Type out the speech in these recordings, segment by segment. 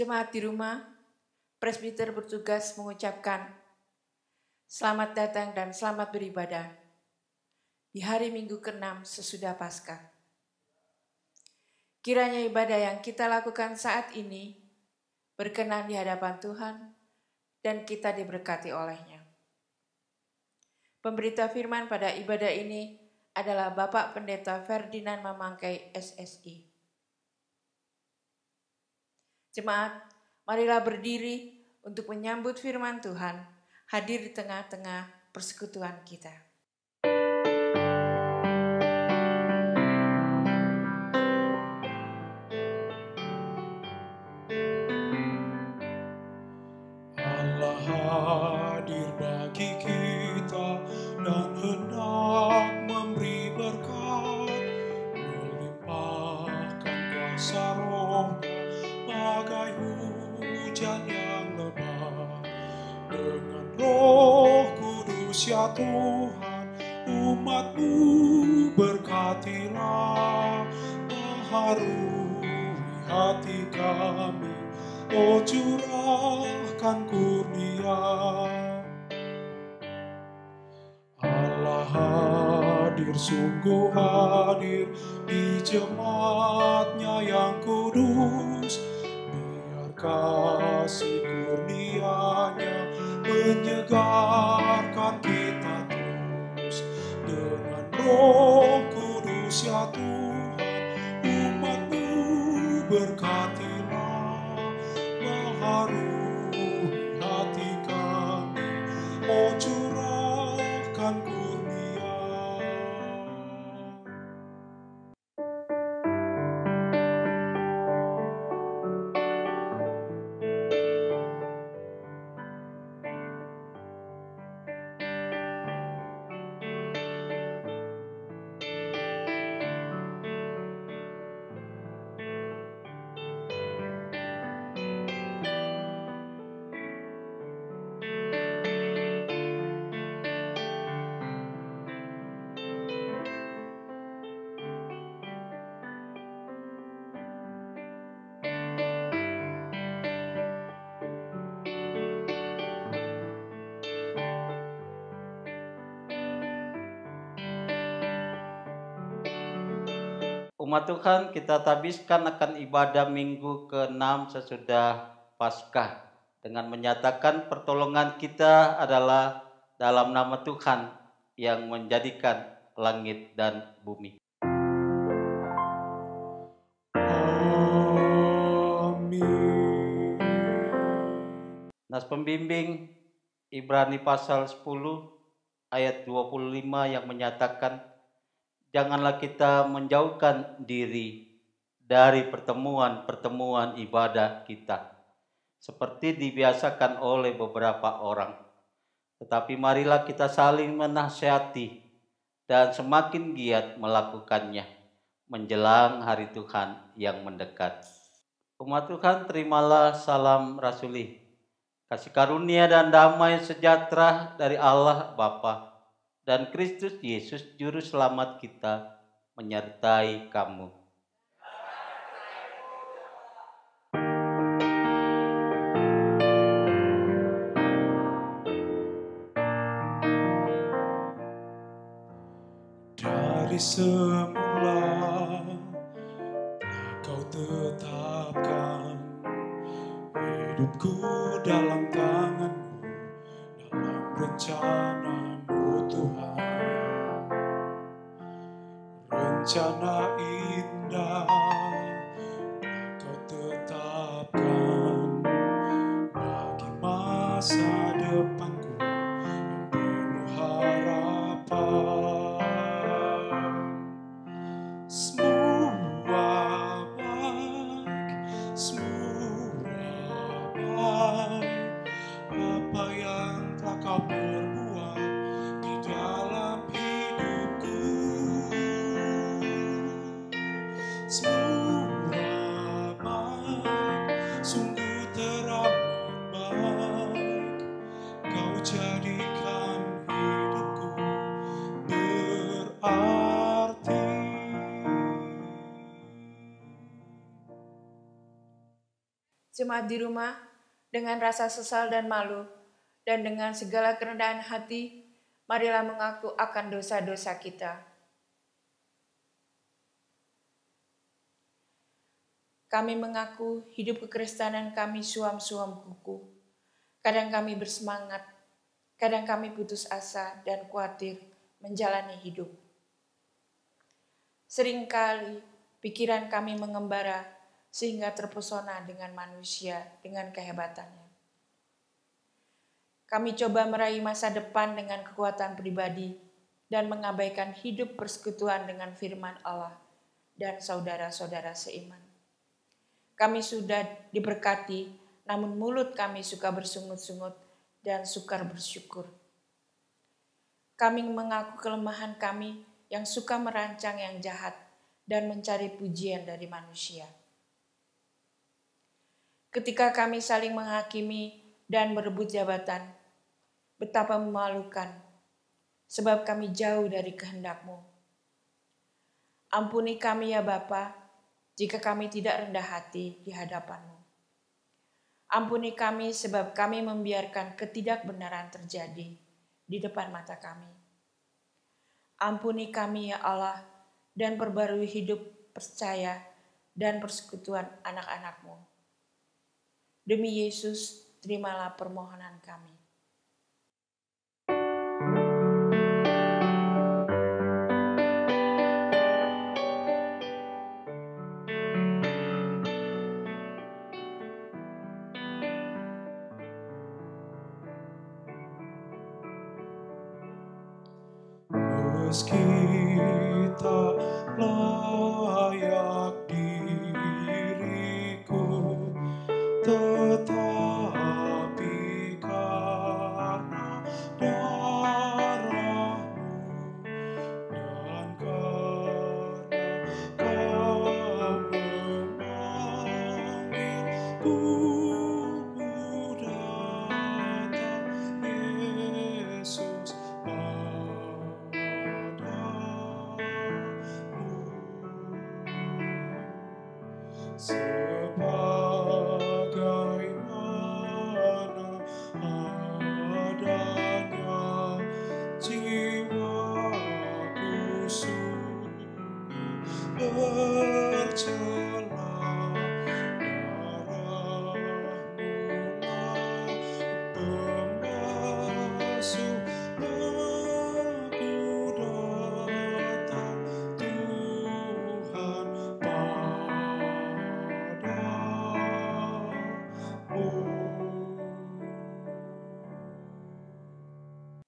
Jemaat di rumah, presbiter bertugas mengucapkan selamat datang dan selamat beribadah di hari Minggu ke-6 sesudah Paskah. Kiranya ibadah yang kita lakukan saat ini berkenan di hadapan Tuhan dan kita diberkati oleh-Nya. Pemberita firman pada ibadah ini adalah Bapak Pendeta Ferdinand Mamangkai SSI. Jemaat, marilah berdiri untuk menyambut firman Tuhan hadir di tengah-tengah persekutuan kita. Allah hadir bagi kita dan hendak memberi berkat, melimpahkan kuasa Roh-Nya bagai hujan yang lebat. Dengan Roh Kudus ya Tuhan, umat-Mu berkatilah, baharui hati kami, oh curahkan kurnia. Allah hadir, sungguh hadir di jemaat-Nya yang kudus. Biar kasih kurnia-Nya menyegarkan kita terus. Dengan Roh Kudus ya Tuhan, umat-Mu berkatilah, baharui hati kami, oh curahkan kurnia. Umat Tuhan, kita tabiskan akan ibadah minggu ke-6 sesudah Paskah dengan menyatakan pertolongan kita adalah dalam nama Tuhan yang menjadikan langit dan bumi. Amin. Nas pembimbing Ibrani pasal 10 ayat 25 yang menyatakan, janganlah kita menjauhkan diri dari pertemuan-pertemuan ibadah kita, seperti dibiasakan oleh beberapa orang. Tetapi marilah kita saling menasihati dan semakin giat melakukannya menjelang hari Tuhan yang mendekat. Umat Tuhan, terimalah salam rasuli. Kasih karunia dan damai sejahtera dari Allah Bapa dan Kristus Yesus Juru Selamat kita menyertai kamu. Dari semula telah Kau tetapkan hidupku dalam tangan-Mu, dalam rencana-Mu Tuhan. Rencana indah telah Kau tetapkan bagi masa depanku yang penuh harapan. Semua baik apa yang telah Kau perbuat di dalam hidupku. Semua Jemaat di rumah, dengan rasa sesal dan malu, dan dengan segala kerendahan hati, marilah mengaku akan dosa-dosa kita. Kami mengaku hidup kekristenan kami suam-suam kuku. Kadang kami bersemangat, kadang kami putus asa dan khawatir menjalani hidup. Seringkali pikiran kami mengembara sehingga terpesona dengan manusia, dengan kehebatannya. Kami coba meraih masa depan dengan kekuatan pribadi dan mengabaikan hidup persekutuan dengan firman Allah dan saudara-saudara seiman. Kami sudah diberkati, namun mulut kami suka bersungut-sungut dan sukar bersyukur. Kami mengaku kelemahan kami yang suka merancang yang jahat dan mencari pujian dari manusia. Ketika kami saling menghakimi dan berebut jabatan, betapa memalukan, sebab kami jauh dari kehendak-Mu. Ampuni kami ya Bapa, jika kami tidak rendah hati di hadapan-Mu. Ampuni kami sebab kami membiarkan ketidakbenaran terjadi di depan mata kami. Ampuni kami ya Allah, dan perbarui hidup percaya dan persekutuan anak-anak-Mu. Demi Yesus, terimalah permohonan kami. Meski tak layak diriku, tetapi karena darah-Mu dan karena Kau memanggilku, ku datang Yesus sebagaimana adanya jiwaku sungguh bercela, darah-Mu pembasuh, aku datang Tuhan padamu.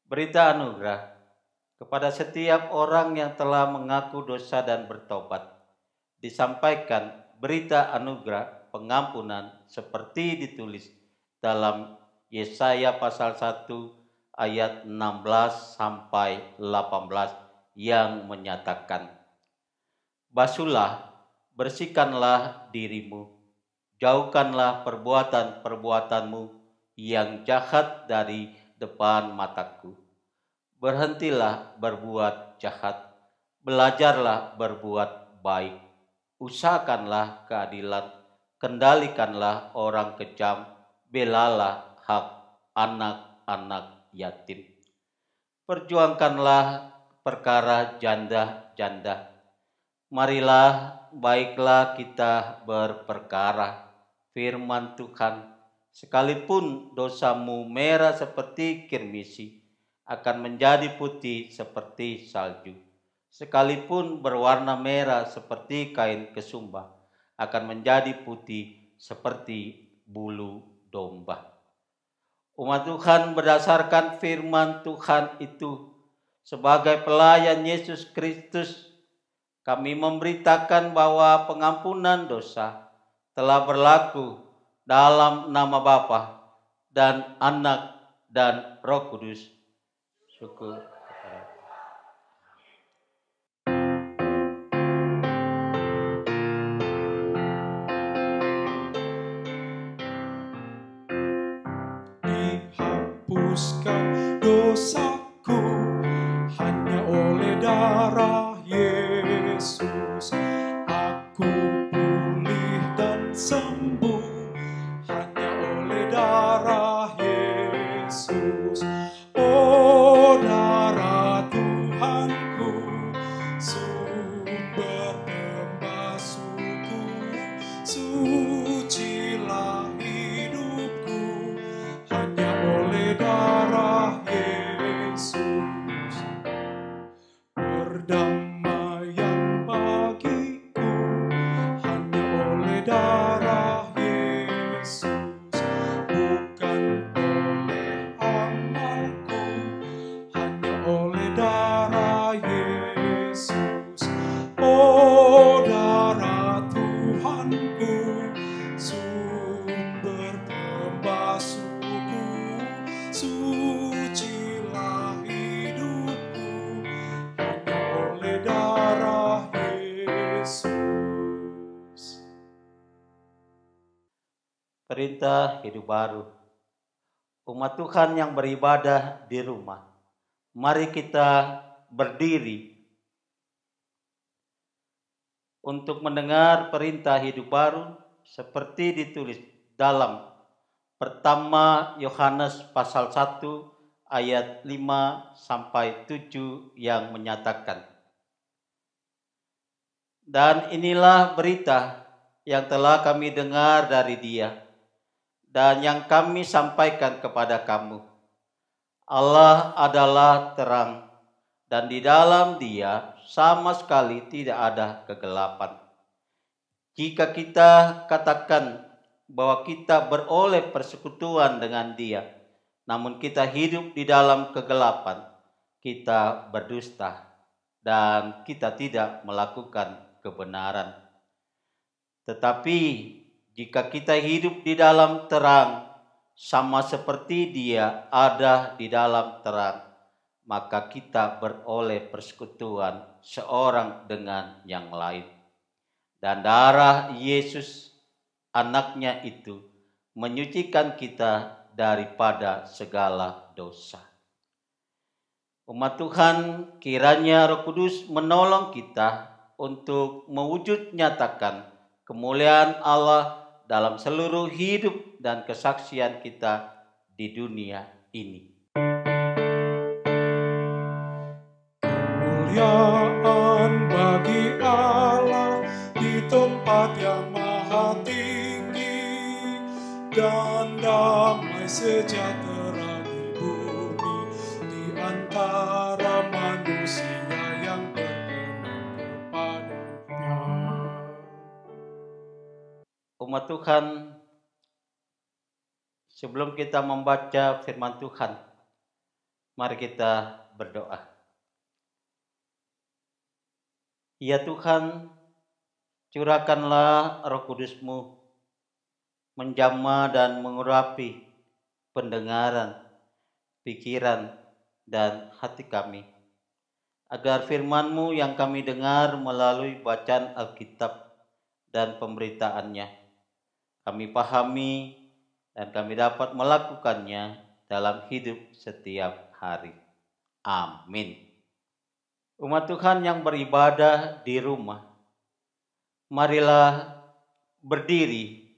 Berita anugerah kepada setiap orang yang telah mengaku dosa dan bertobat. Disampaikan berita anugerah pengampunan seperti ditulis dalam Yesaya pasal 1 ayat 16 sampai 18 yang menyatakan, "Basuhlah, bersihkanlah dirimu, jauhkanlah perbuatan-perbuatanmu yang jahat dari depan mataku. Berhentilah berbuat jahat, belajarlah berbuat baik, usahakanlah keadilan, kendalikanlah orang kejam, belalah hak anak-anak yatim. Perjuangkanlah perkara janda-janda. Marilah baiklah kita berperkara, firman Tuhan, sekalipun dosamu merah seperti kirmisi, akan menjadi putih seperti salju. Sekalipun berwarna merah seperti kain kesumba, akan menjadi putih seperti bulu domba." Umat Tuhan, berdasarkan firman Tuhan itu, sebagai pelayan Yesus Kristus, kami memberitakan bahwa pengampunan dosa telah berlaku dalam nama Bapa dan Anak dan Roh Kudus. Syukur kepada Dihapuskan dosaku hanya oleh darah Yesus. Aku pulih dan sembuh perintah hidup baru. Umat Tuhan yang beribadah di rumah, mari kita berdiri untuk mendengar perintah hidup baru seperti ditulis dalam pertama Yohanes pasal 1 ayat 5 sampai 7 yang menyatakan, dan inilah berita yang telah kami dengar dari Dia dan yang kami sampaikan kepada kamu. Allah adalah terang, dan di dalam Dia sama sekali tidak ada kegelapan. Jika kita katakan bahwa kita beroleh persekutuan dengan Dia, namun kita hidup di dalam kegelapan, kita berdusta dan kita tidak melakukan kebenaran. Tetapi jika kita hidup di dalam terang, sama seperti Dia ada di dalam terang, maka kita beroleh persekutuan seorang dengan yang lain. Dan darah Yesus, anaknya itu, menyucikan kita daripada segala dosa. Umat Tuhan, kiranya Roh Kudus menolong kita untuk mewujud nyatakan kemuliaan Allah dalam seluruh hidup dan kesaksian kita di dunia ini. Kemuliaan bagi Allah di tempat yang maha tinggi, dan damai sejahtera di bumi di antara manusia yang berkenan kepadanya. Umat Tuhan, sebelum kita membaca firman Tuhan, mari kita berdoa. Ya Tuhan, curahkanlah Roh Kudus-Mu menjamah dan mengurapi pendengaran, pikiran, dan hati kami, agar firman-Mu yang kami dengar melalui bacaan Alkitab dan pemberitaannya, kami pahami dan kami dapat melakukannya dalam hidup setiap hari. Amin. Umat Tuhan yang beribadah di rumah, marilah berdiri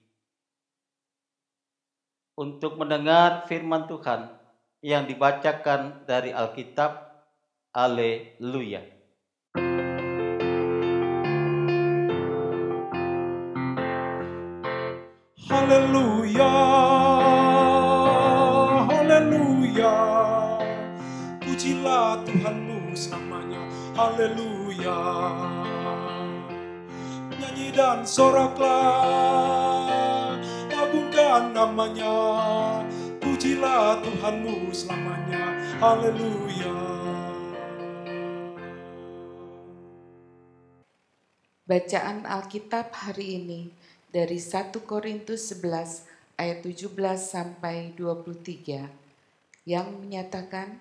untuk mendengar firman Tuhan yang dibacakan dari Alkitab. Haleluya. Haleluya, haleluya, pujilah Tuhanmu selamanya. Haleluya, nyanyi dan soraklah, agungkan namanya. Pujilah Tuhanmu selamanya. Haleluya. Bacaan Alkitab hari ini dari 1 Korintus 11 ayat 17 sampai 23 yang menyatakan,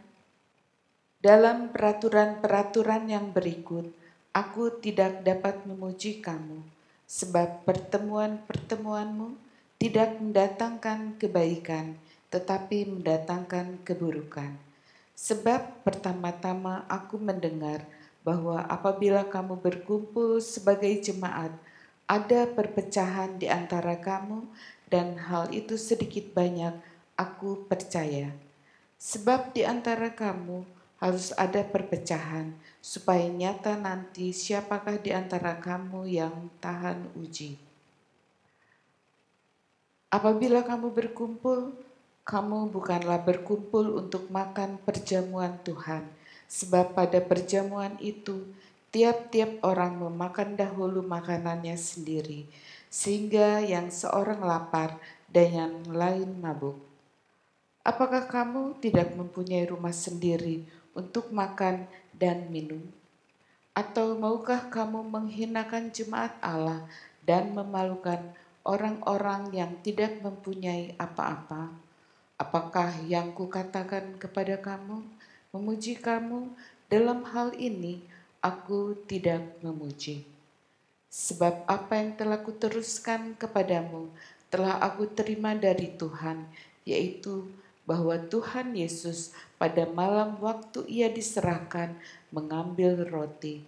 dalam peraturan-peraturan yang berikut, aku tidak dapat memuji kamu, sebab pertemuan-pertemuanmu tidak mendatangkan kebaikan, tetapi mendatangkan keburukan. Sebab pertama-tama aku mendengar bahwa apabila kamu berkumpul sebagai jemaat, ada perpecahan di antara kamu, dan hal itu sedikit banyak aku percaya. Sebab di antara kamu harus ada perpecahan, supaya nyata nanti siapakah di antara kamu yang tahan uji. Apabila kamu berkumpul, kamu bukanlah berkumpul untuk makan perjamuan Tuhan, sebab pada perjamuan itu tiap-tiap orang memakan dahulu makanannya sendiri, sehingga yang seorang lapar dan yang lain mabuk. Apakah kamu tidak mempunyai rumah sendiri untuk makan dan minum? Atau maukah kamu menghinakan jemaat Allah dan memalukan orang-orang yang tidak mempunyai apa-apa? Apakah yang kukatakan kepada kamu, memuji kamu? Dalam hal ini aku tidak memuji. Sebab apa yang telah kuteruskan kepadamu telah aku terima dari Tuhan, yaitu bahwa Tuhan Yesus pada malam waktu ia diserahkan mengambil roti.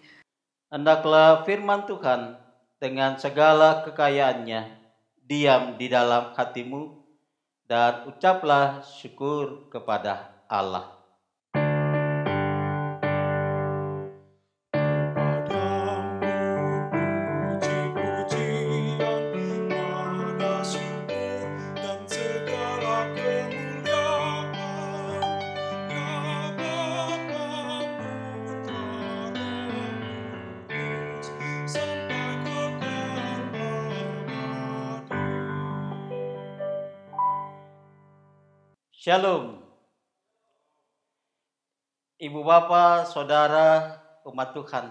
Hendaklah firman Tuhan dengan segala kekayaannya diam di dalam hatimu dan ucaplah syukur kepada Allah. Shalom. Ibu Bapak, Saudara, umat Tuhan.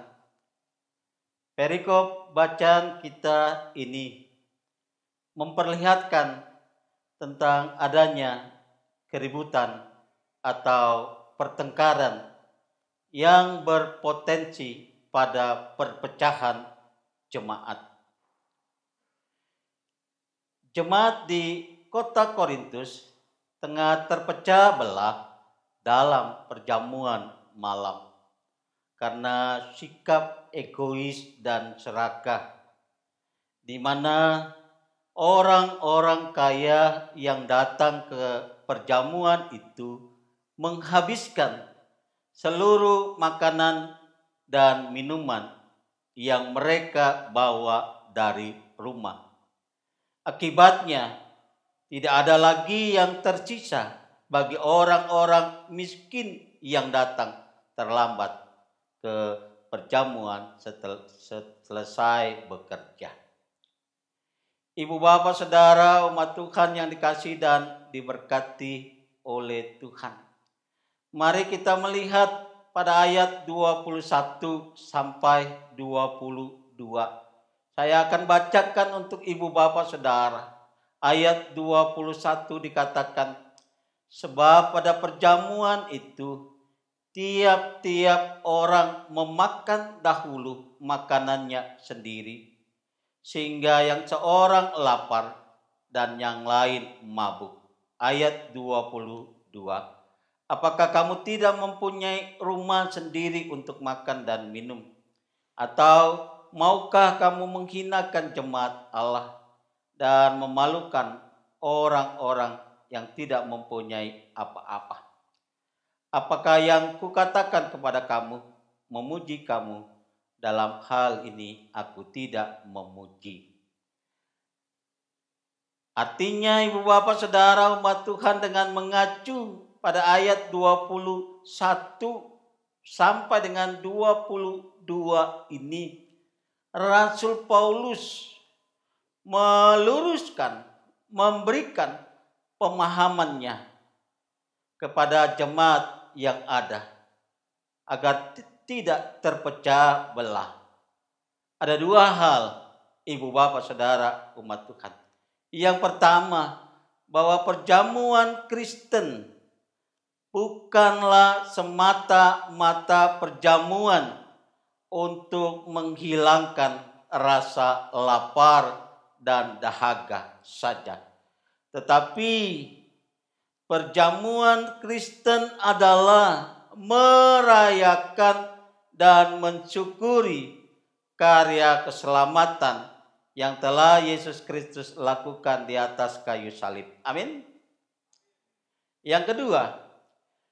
Perikop bacaan kita ini memperlihatkan tentang adanya keributan atau pertengkaran yang berpotensi pada perpecahan jemaat. Jemaat di kota Korintus tengah terpecah belah dalam perjamuan malam karena sikap egois dan serakah, di mana orang-orang kaya yang datang ke perjamuan itu menghabiskan seluruh makanan dan minuman yang mereka bawa dari rumah. Akibatnya, tidak ada lagi yang tersisa bagi orang-orang miskin yang datang terlambat ke perjamuan selesai bekerja. Ibu bapak saudara umat Tuhan yang dikasihi dan diberkati oleh Tuhan. Mari kita melihat pada ayat 21 sampai 22. Saya akan bacakan untuk ibu bapak saudara. Ayat 21 dikatakan, sebab pada perjamuan itu tiap-tiap orang memakan dahulu makanannya sendiri, sehingga yang seorang lapar dan yang lain mabuk. Ayat 22, apakah kamu tidak mempunyai rumah sendiri untuk makan dan minum? Atau maukah kamu menghinakan jemaat Allah dan memalukan orang-orang yang tidak mempunyai apa-apa? Apakah yang kukatakan kepada kamu memuji kamu? Dalam hal ini aku tidak memuji. Artinya ibu bapak saudara umat Tuhan, dengan mengacu pada ayat 21 sampai dengan 22 ini, Rasul Paulus meluruskan, memberikan pemahamannya kepada jemaat yang ada agar tidak terpecah belah. Ada dua hal, ibu bapak saudara umat Tuhan. Yang pertama, bahwa perjamuan Kristen bukanlah semata-mata perjamuan untuk menghilangkan rasa lapar dan dahaga saja. Tetapi perjamuan Kristen adalah merayakan dan mensyukuri karya keselamatan yang telah Yesus Kristus lakukan di atas kayu salib. Amin. Yang kedua,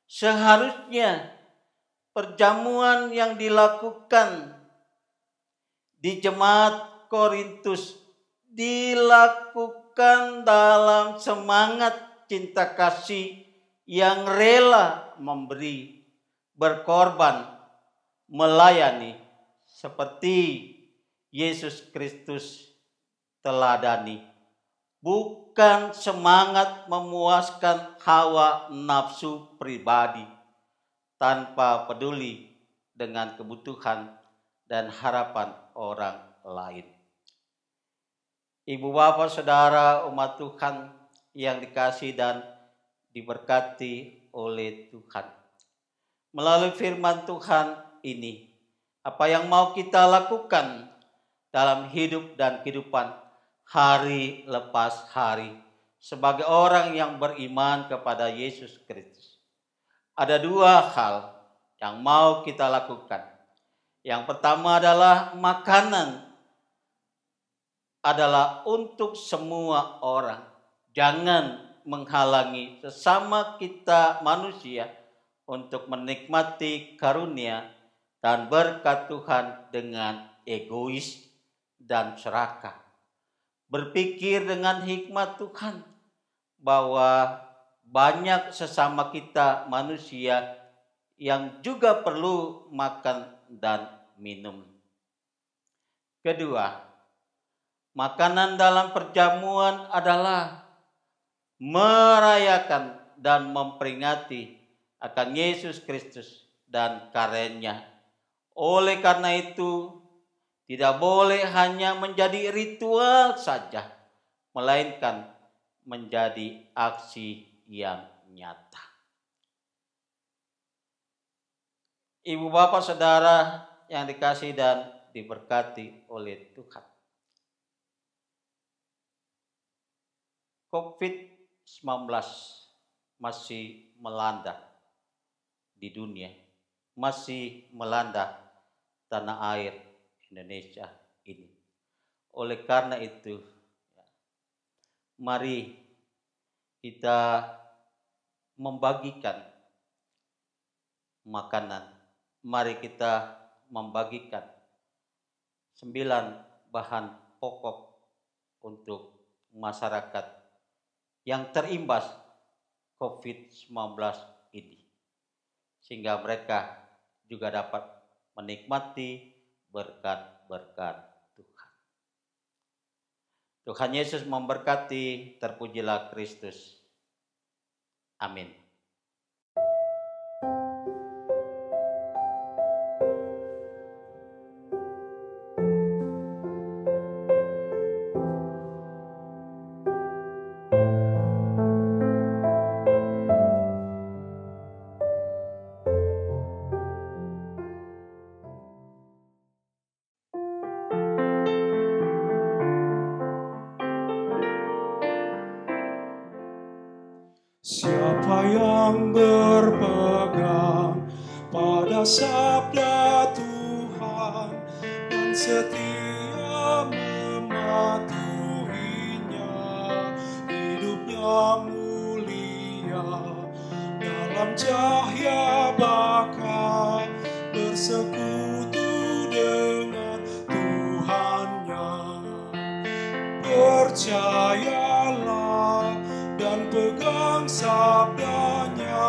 seharusnya perjamuan yang dilakukan di jemaat Korintus dilakukan dalam semangat cinta kasih yang rela memberi, berkorban, melayani seperti Yesus Kristus teladani. Bukan semangat memuaskan hawa nafsu pribadi tanpa peduli dengan kebutuhan dan harapan orang lain. Ibu bapak saudara umat Tuhan yang dikasihi dan diberkati oleh Tuhan. Melalui firman Tuhan ini, apa yang mau kita lakukan dalam hidup dan kehidupan hari lepas hari sebagai orang yang beriman kepada Yesus Kristus. Ada dua hal yang mau kita lakukan. Yang pertama adalah makanan adalah untuk semua orang. Jangan menghalangi sesama kita manusia untuk menikmati karunia dan berkat Tuhan dengan egois dan serakah. Berpikir dengan hikmat Tuhan bahwa banyak sesama kita manusia yang juga perlu makan dan minum. Kedua, makanan dalam perjamuan adalah merayakan dan memperingati akan Yesus Kristus dan karyanya. Oleh karena itu, tidak boleh hanya menjadi ritual saja, melainkan menjadi aksi yang nyata. Ibu bapak saudara yang dikasihi dan diberkati oleh Tuhan. COVID-19 masih melanda di dunia, masih melanda tanah air Indonesia ini. Oleh karena itu, mari kita membagikan makanan. Mari kita membagikan 9 bahan pokok untuk masyarakat yang terimbas COVID-19 ini. Sehingga mereka juga dapat menikmati berkat-berkat Tuhan. Tuhan Yesus memberkati, terpujilah Kristus. Amin. Siapa yang berpegang pada sabda Tuhan dan setia mematuhinya, hidupnya mulia dalam cahaya baka, bersekutu dengan Tuhannya. Percayalah dan pegang sabdanya,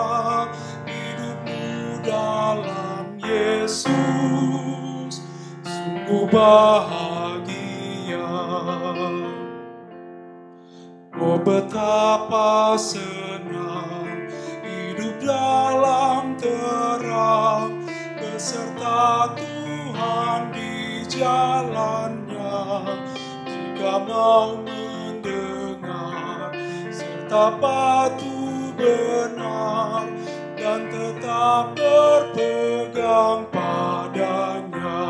hidupmu dalam Yesus sungguh bahagia. Oh betapa senang hidup dalam terang, beserta Tuhan di jalannya. Jika mau serta patuh benar dan tetap berpegang padanya.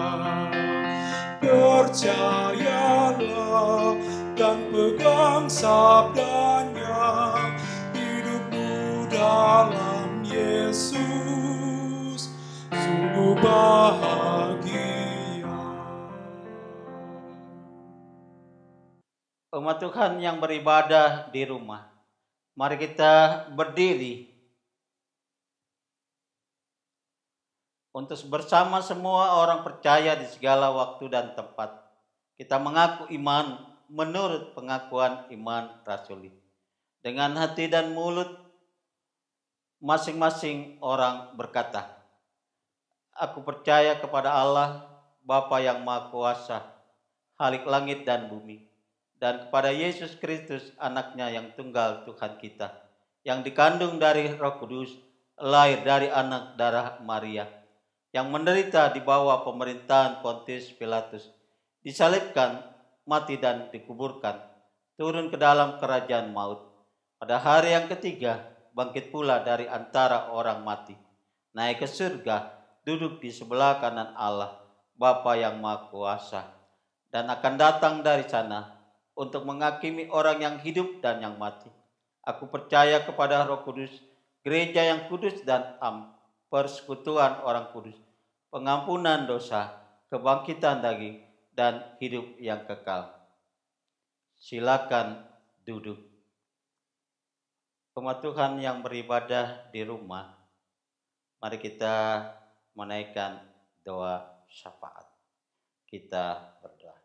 Percayalah dan pegang sabdanya, hidupmu dalam Yesus sungguh bahagia. Umat Tuhan yang beribadah di rumah, mari kita berdiri untuk bersama semua orang percaya di segala waktu dan tempat. Kita mengaku iman menurut pengakuan iman rasuli. Dengan hati dan mulut masing-masing orang berkata, aku percaya kepada Allah, Bapa yang Maha Kuasa, Khalik langit dan bumi, dan kepada Yesus Kristus, anaknya yang tunggal Tuhan kita, yang dikandung dari Roh Kudus, lahir dari anak darah Maria, yang menderita di bawah pemerintahan Pontius Pilatus, disalibkan, mati dan dikuburkan, turun ke dalam kerajaan maut. Pada hari yang ketiga, bangkit pula dari antara orang mati, naik ke surga, duduk di sebelah kanan Allah, Bapa yang Maha Kuasa, dan akan datang dari sana untuk menghakimi orang yang hidup dan yang mati. Aku percaya kepada Roh Kudus, gereja yang kudus dan persekutuan orang kudus, pengampunan dosa, kebangkitan daging, dan hidup yang kekal. Silakan duduk. Umat Tuhan yang beribadah di rumah, mari kita menaikkan doa syafaat. Kita berdoa.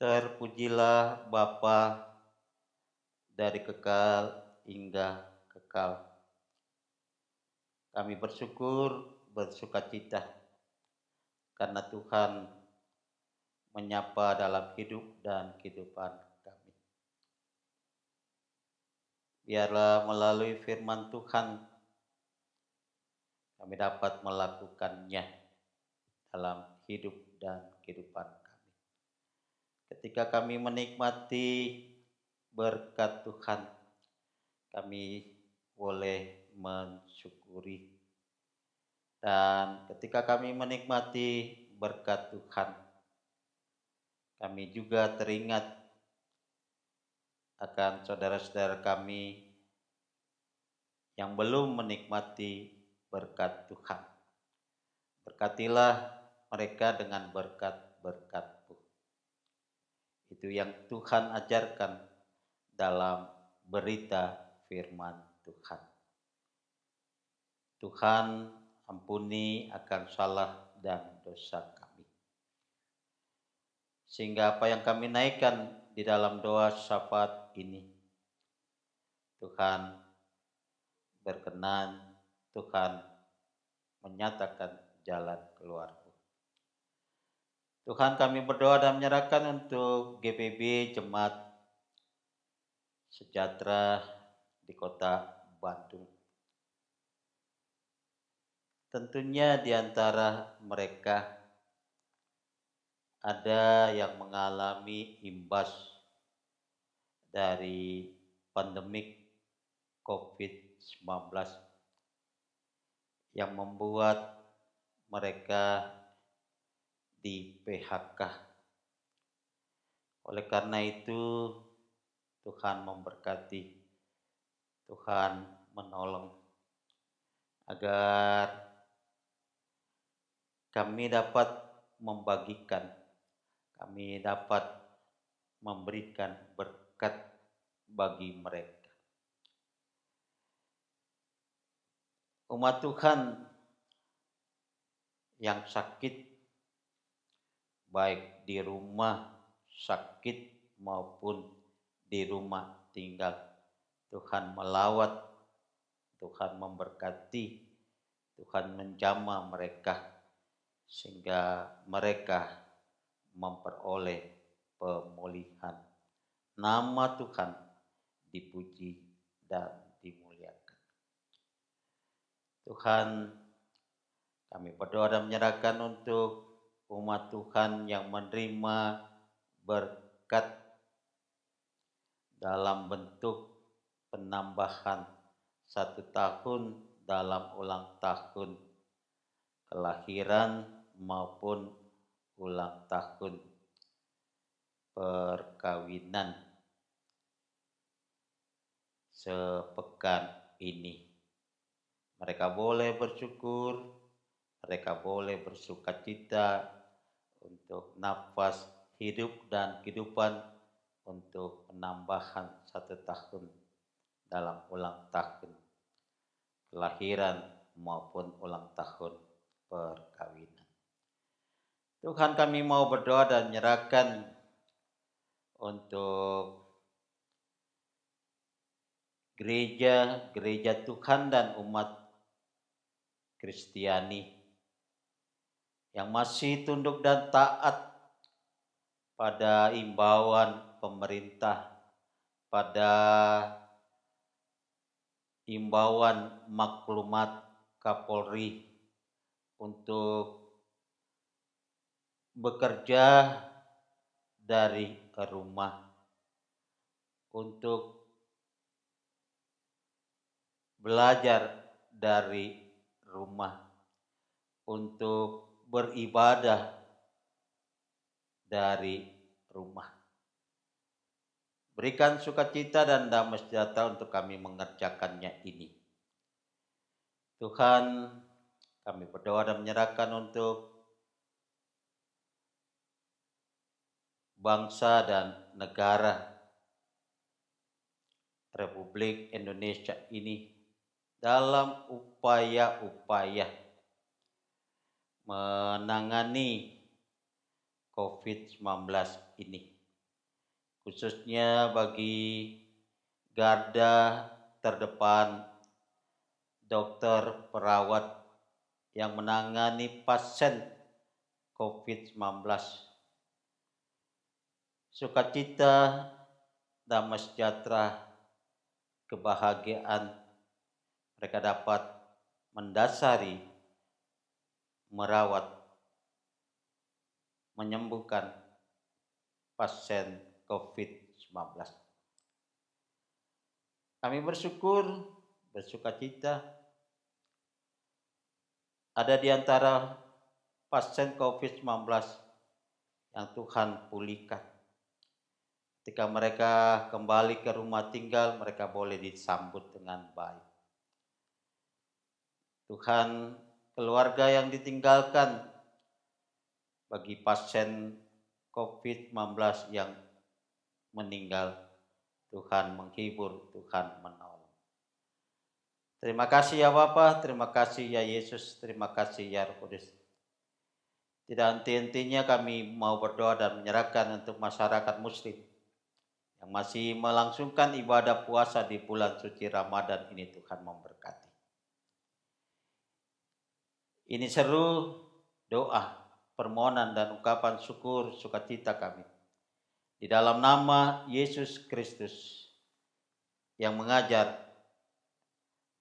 Terpujilah Bapa dari kekal hingga kekal. Kami bersyukur, bersukacita karena Tuhan menyapa dalam hidup dan kehidupan kami. Biarlah melalui firman Tuhan kami dapat melakukannya dalam hidup dan kehidupan kami. Ketika kami menikmati berkat Tuhan, kami boleh mensyukuri. Dan ketika kami menikmati berkat Tuhan, kami juga teringat akan saudara-saudara kami yang belum menikmati berkat Tuhan. Berkatilah mereka dengan berkat-berkat-Mu. Itu yang Tuhan ajarkan dalam berita firman Tuhan. Tuhan ampuni akan salah dan dosa kami. Sehingga apa yang kami naikkan di dalam doa syafaat ini, Tuhan berkenan, Tuhan menyatakan jalan keluar. Tuhan, kami berdoa dan menyerahkan untuk GPB Jemaat Sejahtera di Kota Bandung. Tentunya di antara mereka ada yang mengalami imbas dari pandemik COVID-19 yang membuat mereka di PHK. Oleh karena itu, Tuhan memberkati, Tuhan menolong agar kami dapat membagikan, kami dapat memberikan berkat bagi mereka. Umat Tuhan yang sakit, baik di rumah sakit maupun di rumah tinggal, Tuhan melawat, Tuhan memberkati, Tuhan menjamah mereka sehingga mereka memperoleh pemulihan. Nama Tuhan dipuji dan dimuliakan. Tuhan, kami berdoa dan menyerahkan untuk umat Tuhan yang menerima berkat dalam bentuk penambahan 1 tahun dalam ulang tahun kelahiran maupun ulang tahun perkawinan sepekan ini. Mereka boleh bersyukur, mereka boleh bersukacita untuk nafas hidup dan kehidupan, untuk penambahan 1 tahun dalam ulang tahun kelahiran maupun ulang tahun perkawinan. Tuhan, kami mau berdoa dan menyerahkan untuk gereja Tuhan dan umat Kristiani yang masih tunduk dan taat pada imbauan pemerintah, pada imbauan maklumat Kapolri untuk bekerja dari rumah, untuk belajar dari rumah, untuk beribadah dari rumah. Berikan sukacita dan damai sejahtera untuk kami mengerjakannya ini. Tuhan, kami berdoa dan menyerahkan untuk bangsa dan negara Republik Indonesia ini dalam upaya-upaya menangani COVID-19 ini, khususnya bagi garda terdepan dokter, perawat yang menangani pasien COVID-19. Sukacita, damai sejahtera, kebahagiaan mereka dapat mendasari, merawat, menyembuhkan pasien COVID-19. Kami bersukacita ada di antara pasien COVID-19 yang Tuhan pulihkan. Ketika mereka kembali ke rumah tinggal, mereka boleh disambut dengan baik. Tuhan, keluarga yang ditinggalkan bagi pasien COVID-19 yang meninggal, Tuhan menghibur, Tuhan menolong. Terima kasih ya Bapa, terima kasih ya Yesus, terima kasih ya Roh Kudus. Tidak henti-hentinya kami mau berdoa dan menyerahkan untuk masyarakat Muslim yang masih melangsungkan ibadah puasa di bulan suci Ramadan ini. Tuhan memberkati. Ini seru doa, permohonan dan ungkapan syukur sukacita kami di dalam nama Yesus Kristus yang mengajar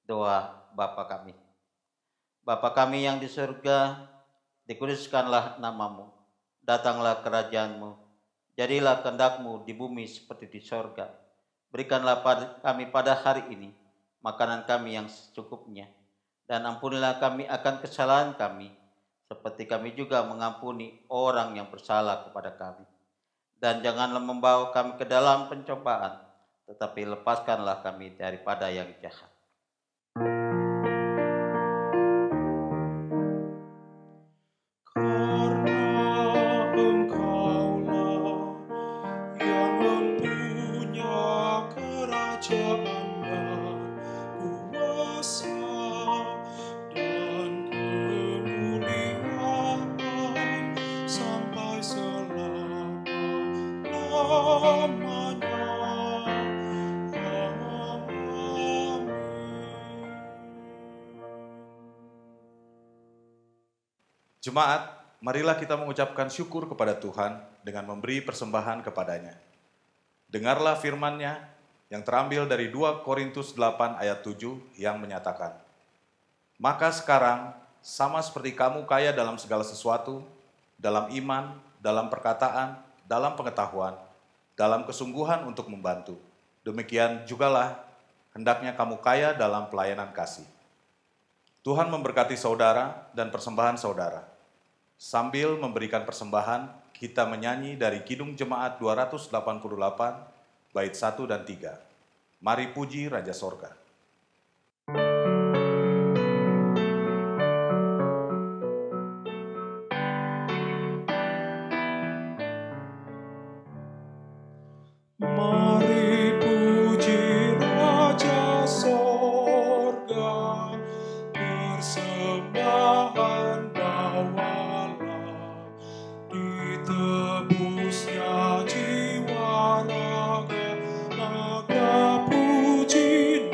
doa Bapa kami. Bapa kami yang di surga, dikuduskanlah namamu, datanglah kerajaanmu, jadilah kehendak-Mu di bumi seperti di sorga. Berikanlah kami pada hari ini makanan kami yang secukupnya, dan ampunilah kami akan kesalahan kami, seperti kami juga mengampuni orang yang bersalah kepada kami. Dan janganlah membawa kami ke dalam pencobaan, tetapi lepaskanlah kami daripada yang jahat. Jemaat, marilah kita mengucapkan syukur kepada Tuhan dengan memberi persembahan kepadanya. Dengarlah firman-Nya yang terambil dari 2 Korintus 8 ayat 7 yang menyatakan, "Maka sekarang, sama seperti kamu kaya dalam segala sesuatu, dalam iman, dalam perkataan, dalam pengetahuan, dalam kesungguhan untuk membantu, demikian jugalah hendaknya kamu kaya dalam pelayanan kasih." Tuhan memberkati saudara dan persembahan saudara. Sambil memberikan persembahan, kita menyanyi dari Kidung Jemaat 288, bait 1 dan 3. Mari puji Raja Sorga. Mari puji Raja Sorga, persembahan bawalah, ditebusnya jiwa raga, maka puji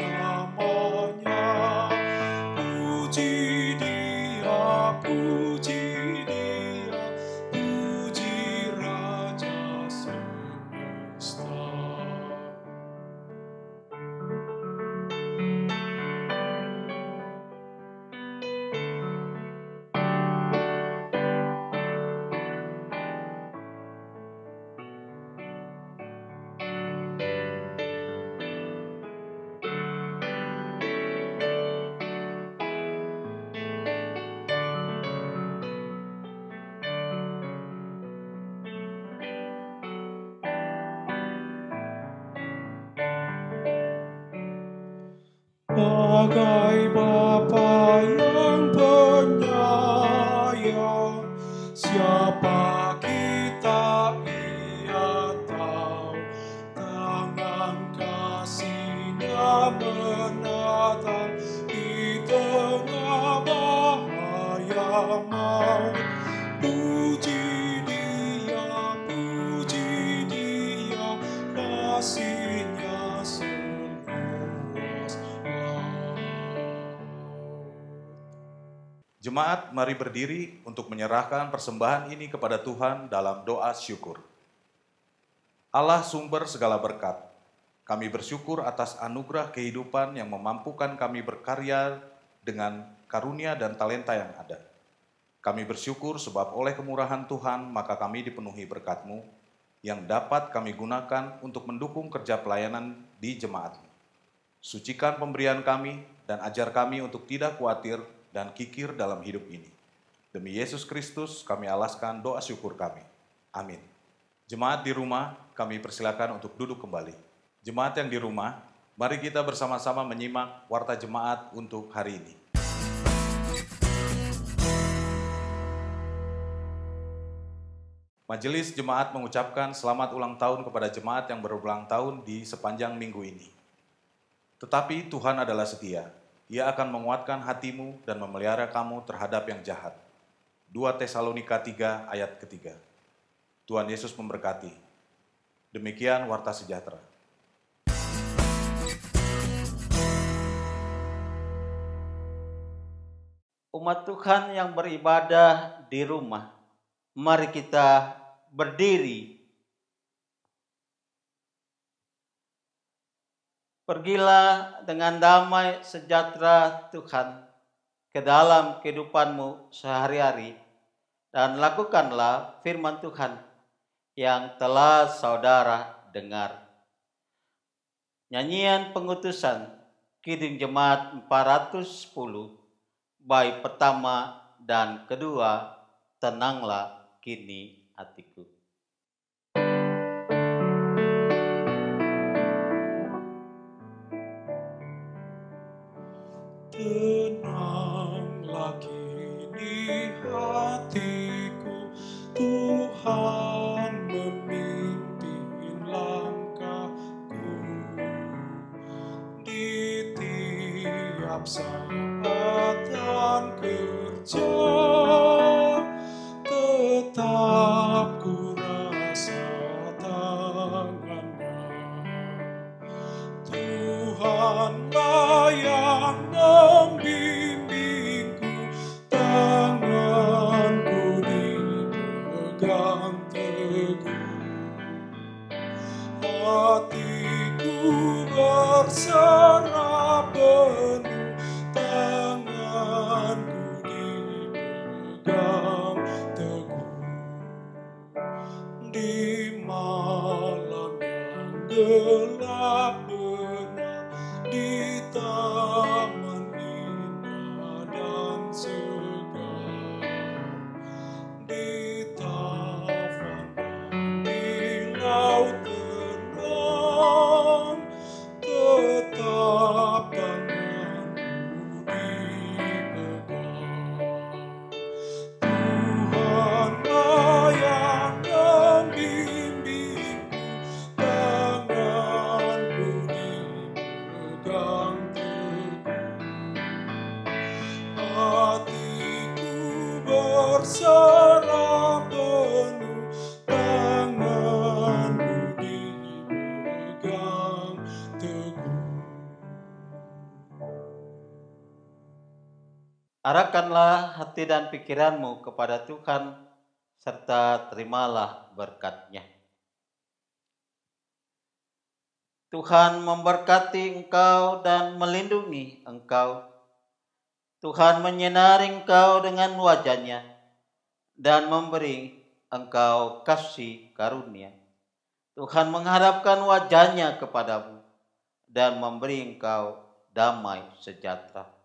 sebagai Bapa yang penyayang. Siapa kita Ia tahu, tangan kasih-Nya menatang di tengah bahaya maut. Puji Dia, kasih-Nya seluas laut. Jemaat, mari berdiri untuk menyerahkan persembahan ini kepada Tuhan dalam doa syukur. Allah sumber segala berkat, kami bersyukur atas anugerah kehidupan yang memampukan kami berkarya dengan karunia dan talenta yang ada. Kami bersyukur sebab oleh kemurahan Tuhan maka kami dipenuhi berkat-Mu yang dapat kami gunakan untuk mendukung kerja pelayanan di jemaat. Sucikan pemberian kami dan ajar kami untuk tidak khawatir dan kikir dalam hidup ini. Demi Yesus Kristus kami alaskan doa syukur kami. Amin. Jemaat di rumah, kami persilakan untuk duduk kembali. Jemaat yang di rumah, mari kita bersama-sama menyimak warta jemaat untuk hari ini. Majelis Jemaat mengucapkan selamat ulang tahun kepada jemaat yang berulang tahun di sepanjang minggu ini. Tetapi Tuhan adalah setia. Ia akan menguatkan hatimu dan memelihara kamu terhadap yang jahat. 2 Tesalonika 3 ayat ketiga. Tuhan Yesus memberkati. Demikian warta sejahtera. Umat Tuhan yang beribadah di rumah, mari kita berdiri. Pergilah dengan damai sejahtera Tuhan ke dalam kehidupanmu sehari-hari dan lakukanlah firman Tuhan yang telah saudara dengar. Nyanyian pengutusan Kidung Jemaat 410 bait pertama dan kedua, tenanglah kini hatiku. Tenanglah kini hatiku, Tuhan memimpin langkahku. Di tiap saat dan kerja, tetap ku rasa tangannya. Tuhanlah yang membimbingku, tanganku dipegang teguh. Hatiku berserah penuh, tanganku dipegang teguh. Di malam yang gelap benar, di taman indah dan segar, di taman dan di laut tenang, tetap tanganku dipegang. Tuhanlah yang membimbingku, tanganku dipegang teguh. Hatiku berserah penuh, tanganku dipegang teguh. Arahkanlah hati dan pikiranmu kepada Tuhan, serta terimalah berkat-Nya. Tuhan memberkati engkau dan melindungi engkau. Tuhan menyinari engkau dengan wajah-Nya dan memberi engkau kasih karunia. Tuhan menghadapkan wajah-Nya kepadamu dan memberi engkau damai sejahtera.